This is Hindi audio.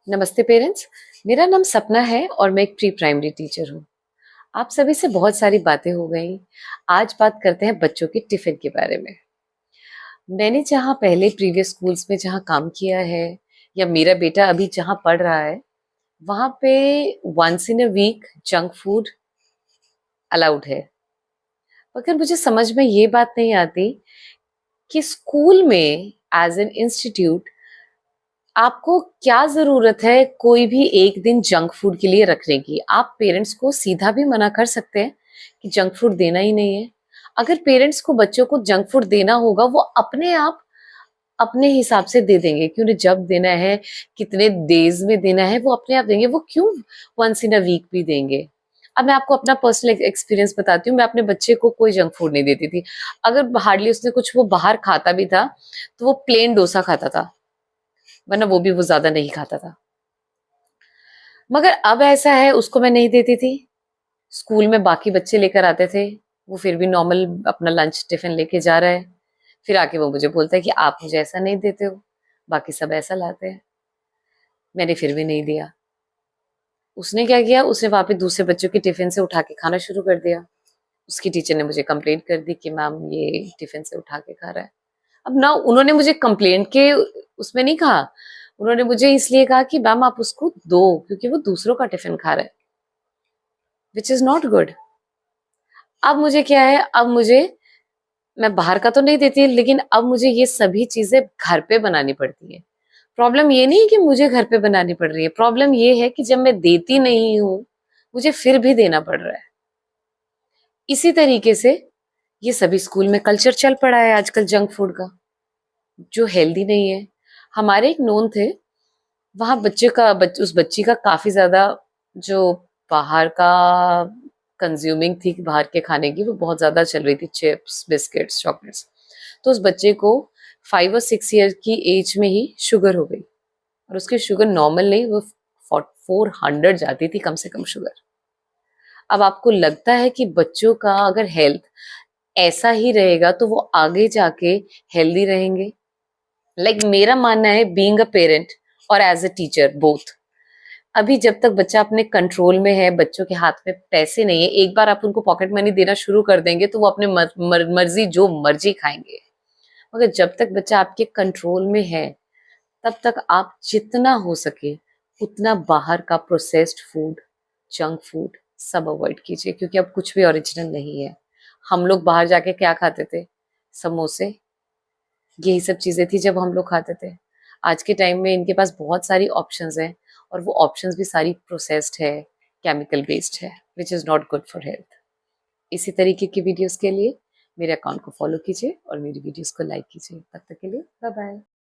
नमस्ते पेरेंट्स। मेरा नाम सपना है और मैं एक प्री प्राइमरी टीचर हूँ। आप सभी से बहुत सारी बातें हो गई। आज बात करते हैं बच्चों के टिफिन के बारे में। मैंने जहाँ पहले प्रीवियस स्कूल्स में जहाँ काम किया है या मेरा बेटा अभी जहाँ पढ़ रहा है, वहाँ पे once in a week junk food allowed है। मगर मुझे समझ में ये बात नहीं आती कि स्कूल में एज एन इंस्टीट्यूट आपको क्या ज़रूरत है कोई भी एक दिन जंक फूड के लिए रखने की? आप पेरेंट्स को सीधा भी मना कर सकते हैं कि जंक फूड देना ही नहीं है। अगर पेरेंट्स को बच्चों को जंक फूड देना होगा, वो अपने आप अपने हिसाब से दे देंगे कि उन्हें जब देना है, कितने डेज़ में देना है, वो अपने आप देंगे। वो क्यों वन्स इन अ वीक भी देंगे? अब मैं आपको अपना पर्सनल एक्सपीरियंस बताती हूँ। मैं अपने बच्चे को कोई जंक फूड नहीं देती थी। अगर हार्डली उसने कुछ वो बाहर खाता भी था, तो वो प्लेन डोसा खाता था, वरना वो भी वो ज़्यादा नहीं खाता था। मगर अब ऐसा है, उसको मैं नहीं देती थी। स्कूल में बाकी बच्चे लेकर आते थे, वो फिर भी नॉर्मल अपना लंच टिफिन लेके जा रहा है। फिर आके वो मुझे बोलता है कि आप मुझे ऐसा नहीं देते हो, बाकी सब ऐसा लाते हैं। मैंने फिर भी नहीं दिया। उसने क्या किया, उसने वहाँ पे दूसरे बच्चों के टिफिन से उठा के खाना शुरू कर दिया। उसकी टीचर ने मुझे कंप्लेंट कर दी कि मैम ये टिफिन से उठा के खा रहा है। अब ना उन्होंने मुझे कंप्लेंट के उसमें नहीं कहा, उन्होंने मुझे इसलिए कहा कि मैम आप उसको दो क्योंकि वो दूसरों का टिफिन खा रहा है, विच इज नॉट गुड। अब मुझे क्या है, अब मुझे मैं बाहर का तो नहीं देती, लेकिन अब मुझे ये सभी चीजें घर पे बनानी पड़ती है। प्रॉब्लम ये नहीं है कि मुझे घर पे बनानी पड़ रही है, प्रॉब्लम ये है कि जब मैं देती नहीं हूँ, मुझे फिर भी देना पड़ रहा है। इसी तरीके से ये सभी स्कूल में कल्चर चल पड़ा है आजकल जंक फूड का, जो हेल्दी नहीं है। हमारे एक नोन थे, वहां उस बच्ची का काफी ज्यादा जो बाहर का कंज्यूमिंग थी, बाहर के खाने की वो बहुत ज्यादा चल रही थी, चिप्स बिस्किट्स चॉकलेट्स। तो उस बच्चे को 5 और 6 ईयर की एज में ही शुगर हो गई, और उसकी शुगर नॉर्मल नहीं, वो 400 जाती थी कम से कम शुगर। अब आपको लगता है कि बच्चों का अगर हेल्थ ऐसा ही रहेगा तो वो आगे जाके हेल्दी रहेंगे? मेरा मानना है, बीइंग अ पेरेंट और एज अ टीचर बोथ, अभी जब तक बच्चा अपने कंट्रोल में है, बच्चों के हाथ में पैसे नहीं है, एक बार आप उनको पॉकेट मनी देना शुरू कर देंगे तो वो अपने मर्जी जो मर्जी खाएंगे। मगर जब तक बच्चा आपके कंट्रोल में है, तब तक आप जितना हो सके उतना बाहर का प्रोसेस्ड फूड, जंक फूड सब अवॉइड कीजिए, क्योंकि अब कुछ भी ओरिजिनल नहीं है। हम लोग बाहर जाके क्या खाते थे? समोसे, यही सब चीजें थी जब हम लोग खाते थे। आज के टाइम में इनके पास बहुत सारी ऑप्शंस हैं, और वो ऑप्शंस भी सारी प्रोसेस्ड है, केमिकल बेस्ड है, which is not good for health. इसी तरीके की वीडियोस के लिए मेरे अकाउंट को फॉलो कीजिए और मेरी वीडियोस को लाइक कीजिए। तब तक के लिए बाय बाय।